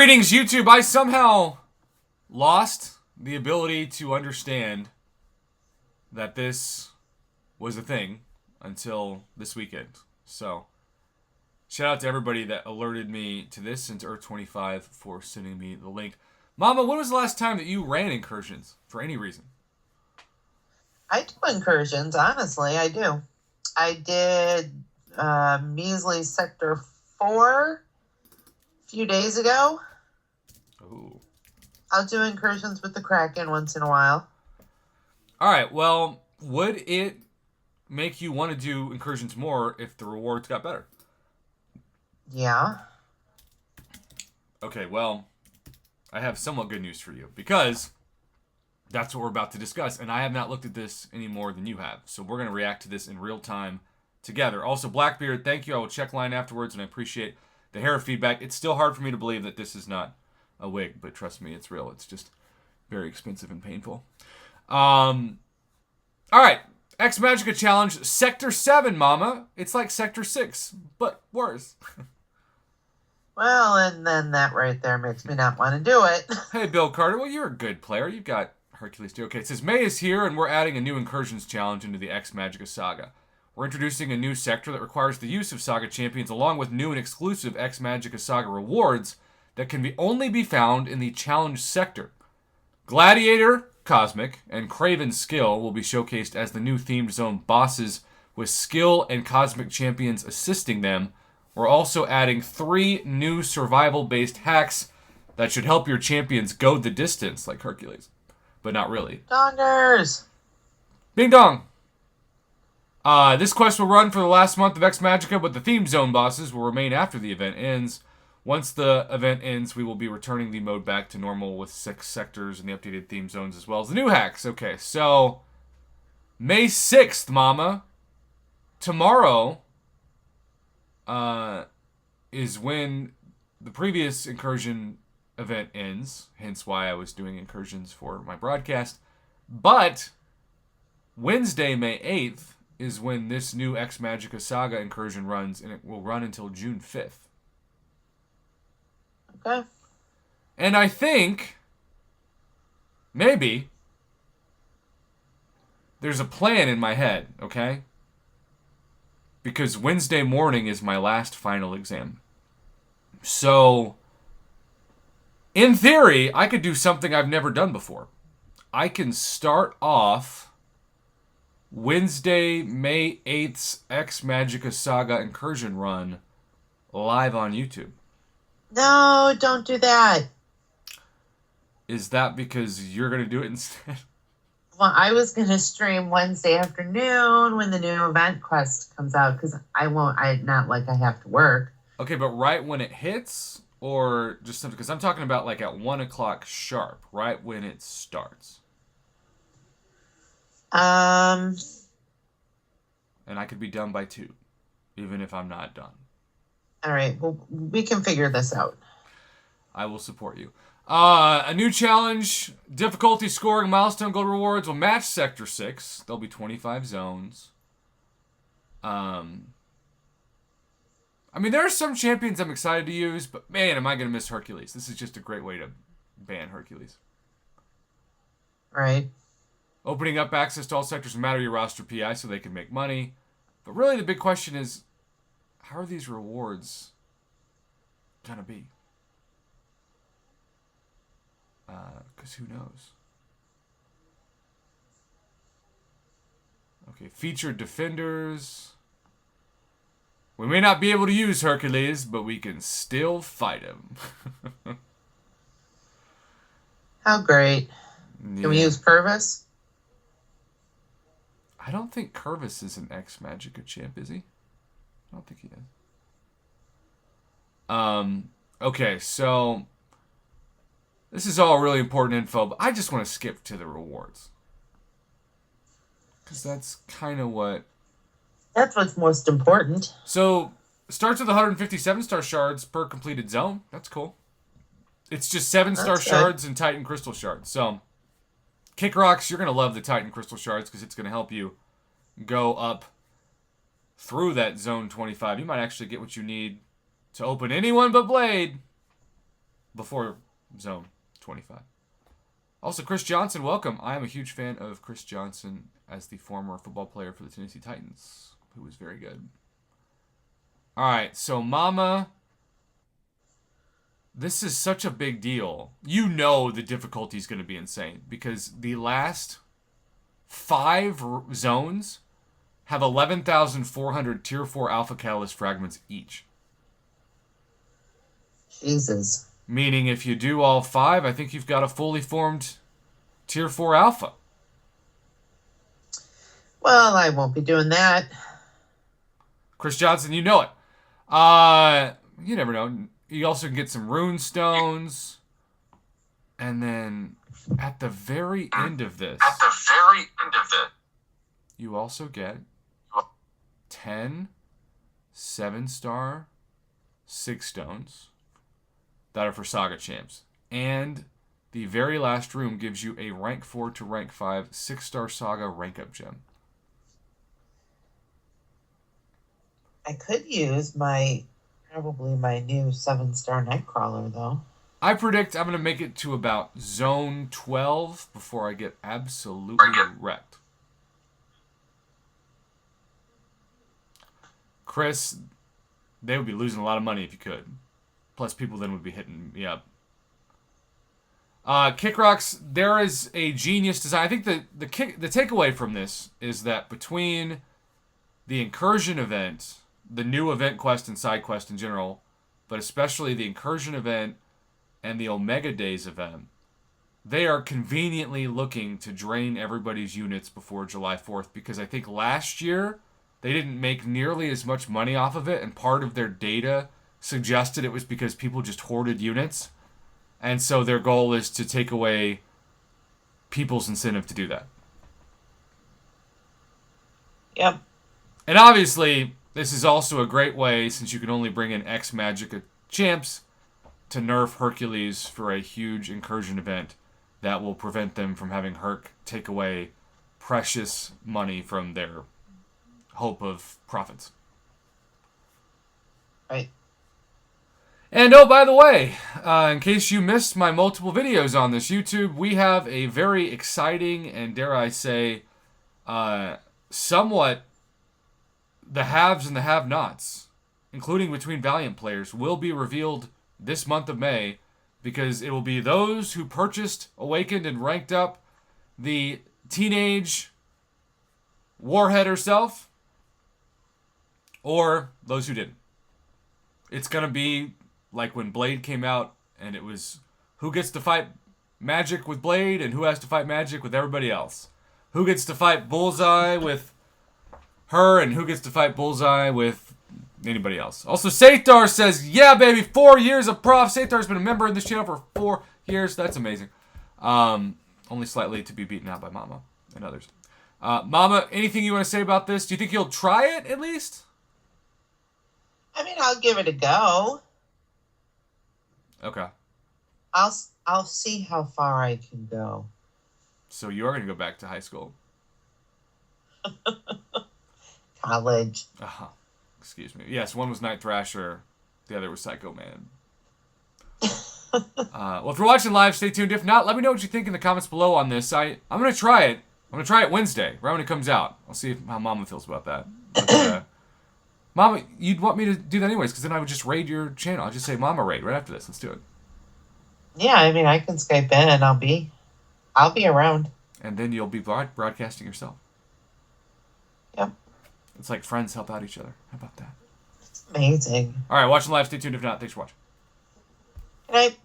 Greetings, YouTube. I somehow lost the ability to understand that this was a thing until this weekend. So, shout out to everybody that alerted me to this and to Earth25 for sending me the link. Mama, when was the last time that you ran incursions for any reason? I do incursions, honestly, I do. I did measly Sector 4 a few days ago. Ooh. I'll do incursions with the Kraken once in a while. Alright, well, would it make you want to do incursions more if the rewards got better? Yeah. Okay, well, I have somewhat good news for you because that's what we're about to discuss, and I have not looked at this any more than you have. So we're going to react to this in real time together. Also, Blackbeard, thank you. I will check line afterwards, and I appreciate the hair feedback. It's still hard for me to believe that this is not a wig, but trust me, it's real. It's just very expensive and painful. All right. X Magica Challenge, Sector 7, mama. It's like Sector 6, but worse. Well, and then that right there makes me not want to do it. Hey, Bill Carter. Well, you're a good player. You've got Hercules too. Okay, it says May is here, and we're adding a new incursions challenge into the X Magica saga. We're introducing a new sector that requires the use of Saga champions, along with new and exclusive X Magica saga rewards that can only be found in the challenge sector. Gladiator, Cosmic, and Craven Skill will be showcased as the new themed zone bosses, with Skill and Cosmic champions assisting them. We're also adding 3 new survival-based hacks that should help your champions go the distance, like Hercules. But not really. Dongers! Bing dong! This quest will run for the last month of X Magica, but the theme zone bosses will remain after the event ends. Once the event ends, we will be returning the mode back to normal with 6 sectors and the updated theme zones as well as the new hacks. Okay, so May 6th, mama. Tomorrow is when the previous incursion event ends, hence why I was doing incursions for my broadcast. But Wednesday, May 8th, is when this new X Magica Saga incursion runs, and it will run until June 5th. Okay. And I think, maybe, there's a plan in my head, okay? Because Wednesday morning is my last final exam. So, in theory, I could do something I've never done before. I can start off Wednesday, May 8th's X Magica Saga incursion run live on YouTube. No, don't do that. Is that because you're going to do it instead? Well, I was going to stream Wednesday afternoon when the new event quest comes out because not like I have to work. Okay, but right when it hits, or just something, because I'm talking about like at 1 o'clock sharp, right when it starts. Um, And I could be done by 2, even if I'm not done. all right. Well, we can figure this out. I will support you. A new challenge, difficulty scoring milestone gold rewards will match Sector 6. There'll be 25 zones. I mean, there are some champions I'm excited to use, but man, am I going to miss Hercules. This is just a great way to ban Hercules. Right. Opening up access to all sectors no matter your roster PI so they can make money. But really the big question is, how are these rewards going to be? Because who knows? Okay, featured defenders. We may not be able to use Hercules, but we can still fight him. How great. Yeah. Can we use Purvis? I don't think Curvis is an X Magica champ, is he? I don't think he is. Okay, so this is all really important info, but I just want to skip to the rewards. Because that's kind of what... That's what's most important. So, starts with 157 star shards per completed zone. That's cool. It's just 7-star shards and Titan Crystal shards. So, Kick Rocks, you're going to love the Titan Crystal shards because it's going to help you go up through that zone 25. You might actually get what you need to open anyone but Blade. before Zone 25. Also, Chris Johnson, welcome. I am a huge fan of Chris Johnson as the former football player for the Tennessee Titans, who was very good. All right, so Mama, this is such a big deal. You know the difficulty is going to be insane because the last 5 zones have 11,400 Tier 4 Alpha Catalyst fragments each. Jesus. Meaning if you do all 5, I think you've got a fully formed Tier 4 Alpha. Well, I won't be doing that. Chris Johnson, you know it. You never know. You also can get some rune stones. And then at the very end of this, you also get 10 7-star 6 stones that are for Saga Champs. And the very last room gives you a rank 4 to rank 5 6-star Saga rank up gem. I could use probably my new 7-star Nightcrawler, though. I predict I'm going to make it to about Zone 12 before I get absolutely wrecked. Chris, they would be losing a lot of money if you could. Plus, people then would be hitting me up. Kick Rocks, there is a genius design. I think the takeaway from this is that between the Incursion event, the new event quest and side quest in general, but especially the Incursion event and the Omega Days event, they are conveniently looking to drain everybody's units before July 4th because I think last year they didn't make nearly as much money off of it, and part of their data suggested it was because people just hoarded units. And so their goal is to take away people's incentive to do that. Yep. And obviously, this is also a great way, since you can only bring in X Magica champs, to nerf Hercules for a huge Incursion event that will prevent them from having Herc take away precious money from their hope of profits. Right. And oh, by the way, in case you missed my multiple videos on this YouTube, we have a very exciting and, dare I say, somewhat the haves and the have-nots, including between Valiant players, will be revealed this month of May, because it will be those who purchased, awakened, and ranked up the teenage warhead herself, or those who didn't. It's going to be like when Blade came out, and it was who gets to fight Magic with Blade and who has to fight Magic with everybody else. Who gets to fight Bullseye with her and who gets to fight Bullseye with anybody else. Also, Sathar says, yeah, baby, 4 years of Prof. Sathar's been a member of this channel for 4 years. That's amazing. Only slightly to be beaten out by Mama and others. Mama, anything you want to say about this? Do you think you'll try it at least? I mean, I'll give it a go. Okay. I'll see how far I can go. So you are going to go back to high school. College. Excuse me. Yes, one was Night Thrasher. The other was Psycho Man. Well, if you're watching live, stay tuned. If not, let me know what you think in the comments below on this. I'm going to try it. I'm going to try it Wednesday, right when it comes out. I'll see how Mama feels about that. But, Mama, you'd want me to do that anyways, because then I would just raid your channel. I'll just say Mama raid right after this. Let's do it. Yeah, I mean, I can Skype in and I'll be around. And then you'll be broadcasting yourself. Yep. It's like friends help out each other. How about that? It's amazing. All right, watching live. Stay tuned. If not, thanks for watching. Good night.